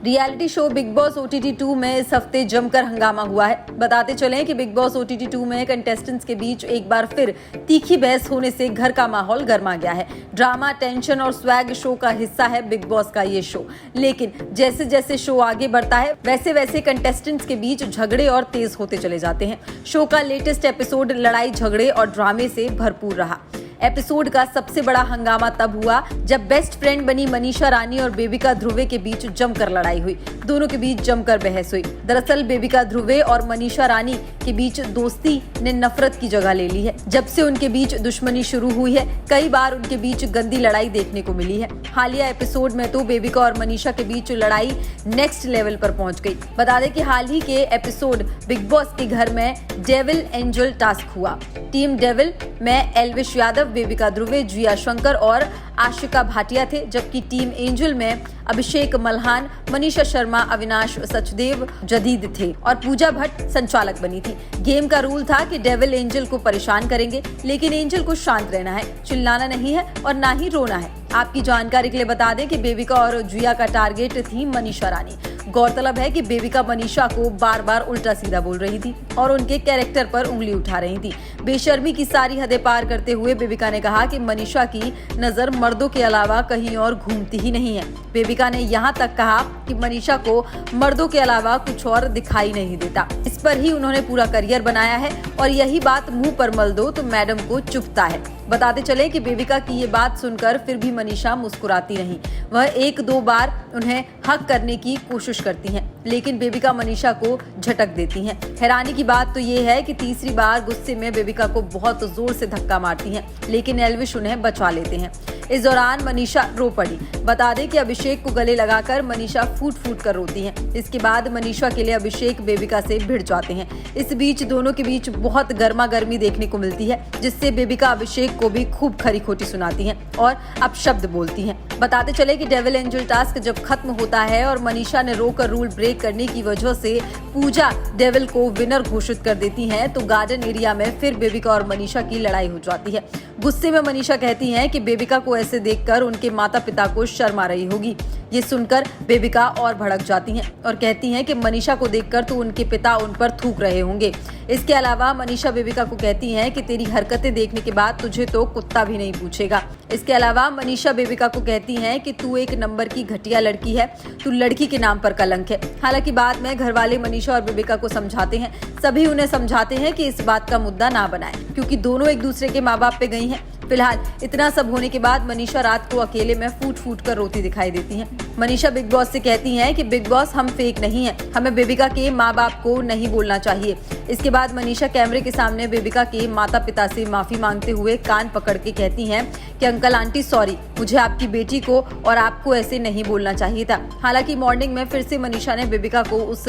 Reality show big boss OTT 2 में इस हफ्ते जमकर हंगामा हुआ है। बताते चलें कि बिग बॉस OTT 2 में कंटेस्टेंट्स के बीच एक बार फिर तीखी बहस होने से घर का माहौल गर्मा गया है। ड्रामा, टेंशन और स्वैग शो का हिस्सा है बिग बॉस का ये शो। लेकिन जैसे जैसे शो आगे बढ़ता है वैसे वैसे कंटेस्टेंट्स के बीच झगड़े और तेज होते चले जाते हैं। शो का लेटेस्ट एपिसोड लड़ाई, झगड़े और ड्रामे से भरपूर रहा। एपिसोड का सबसे बड़ा हंगामा तब हुआ जब बेस्ट फ्रेंड बनी मनीषा रानी और बेबिका ध्रुवे के बीच जमकर लड़ाई हुई। दोनों के बीच जमकर बहस हुई। दरअसल बेबिका ध्रुवे और मनीषा रानी के बीच दोस्ती ने नफरत की जगह ले ली है। जब से उनके बीच दुश्मनी शुरू हुई है, कई बार उनके बीच गंदी लड़ाई देखने को मिली है। हालिया एपिसोड में तो बेबिका और मनीषा के बीच लड़ाई नेक्स्ट लेवल पर पहुंच गई। बता दें कि हाल ही के एपिसोड बिग बॉस के घर में डेविल एंजल टास्क हुआ। टीम डेविल में एल्विश यादव, बेबिका ध्रुवे, जिया शंकर और आशिका भाटिया थे, जबकि टीम एंजल में अभिषेक मल्हान, मनीषा शर्मा, अविनाश सचदेव जदीद थे और पूजा भट्ट संचालक बनी थी। गेम का रूल था कि डेविल एंजल को परेशान करेंगे, लेकिन एंजल को शांत रहना है, चिल्लाना नहीं है और ना ही रोना है। आपकी जानकारी के लिए बता दें कि बेबिका और जिया का टारगेट थी मनीषा रानी। गौरतलब है कि बेबिका मनीषा को बार बार उल्टा सीधा बोल रही थी और उनके कैरेक्टर पर उंगली उठा रही थी। बेशर्मी की सारी हदें पार करते हुए बेबिका ने कहा कि मनीषा की नजर मर्दों के अलावा कहीं और घूमती ही नहीं है। बेबिका ने यहाँ तक कहा कि मनीषा को मर्दों के अलावा कुछ और दिखाई नहीं देता। इस पर ही उन्होंने पूरा करियर बनाया है और यही बात मुंह पर मल दो तो मैडम को चुभता है। बताते चले कि बेबिका की ये बात सुनकर फिर भी मनीषा मुस्कुराती नहीं। वह एक दो बार उन्हें हक करने की कोशिश करती हैं, लेकिन बेबिका मनीषा को झटक देती हैं। हैरानी की बात तो ये है कि तीसरी बार गुस्से में बेबिका को बहुत जोर से धक्का मारती हैं, लेकिन एल्विश उन्हें बचा लेते हैं। इस दौरान मनीषा रो पड़ी। बता दें कि अभिषेक को गले लगाकर मनीषा फूट फूट कर रोती हैं। इसके बाद मनीषा के लिए अभिषेक बेबिका से भिड़ जाते हैं। इस बीच दोनों के बीच बहुत गर्मा गर्मी देखने को मिलती है, जिससे बेबिका अभिषेक को भी खूब खरी खोटी सुनाती हैं और अपशब्द बोलती हैं। बताते चले कि डेविल एंजल टास्क जब खत्म होता है और मनीषा ने रोकर रूल ब्रेक करने की वजह से पूजा डेविल को विनर घोषित कर देती हैं, तो गार्डन एरिया में फिर बेबिका और मनीषा की लड़ाई हो जाती है। गुस्से में मनीषा कहती हैं कि बेबिका को ऐसे देखकर उनके माता पिता को शर्म आ रही होगी। ये सुनकर बेबिका और भड़क जाती हैं और कहती हैं कि मनीषा को देखकर तो उनके पिता उन पर थूक रहे होंगे। इसके अलावा मनीषा बेबिका को कहती हैं कि तेरी हरकतें देखने के बाद तुझे तो कुत्ता भी नहीं पूछेगा। इसके अलावा मनीषा बेबिका को कहती हैं कि तू एक नंबर की घटिया लड़की है, तू लड़की के नाम पर कलंक है। हालांकि बाद में घर वाले मनीषा और बेबिका को समझाते हैं। सभी उन्हें समझाते हैं कि इस बात का मुद्दा ना बनाएं, क्योंकि दोनों एक दूसरे के माँ बाप पे गई हैं। फिलहाल इतना सब होने के बाद मनीषा रात को अकेले में फूट फूट कर रोती दिखाई देती हैं। मनीषा बिग बॉस से कहती हैं कि बिग बॉस हम फेक नहीं हैं, हमें बेबिका के माँ बाप को नहीं बोलना चाहिए। इसके बाद मनीषा कैमरे के सामने बेबिका के माता पिता से माफी मांगते हुए कान पकड़ के कहती हैं कि अंकल आंटी सॉरी, मुझे आपकी बेटी को और आपको ऐसे नहीं बोलना चाहिए था। हालांकि मॉर्निंग में फिर से मनीषा ने बेबिका को उस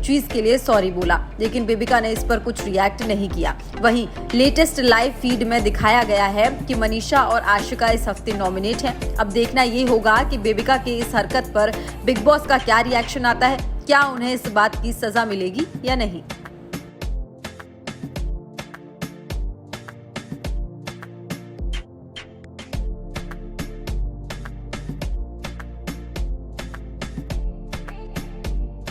चीज के लिए सॉरी बोला, लेकिन बेबिका ने इस पर कुछ रिएक्ट नहीं किया। वहीं लेटेस्ट लाइव फीड में दिखाया गया है कि मनीषा और आशिका इस हफ्ते नॉमिनेट हैं। अब देखना ये होगा कि बेबिका के इस हरकत पर बिग बॉस का क्या रिएक्शन आता है, क्या उन्हें इस बात की सजा मिलेगी या नहीं।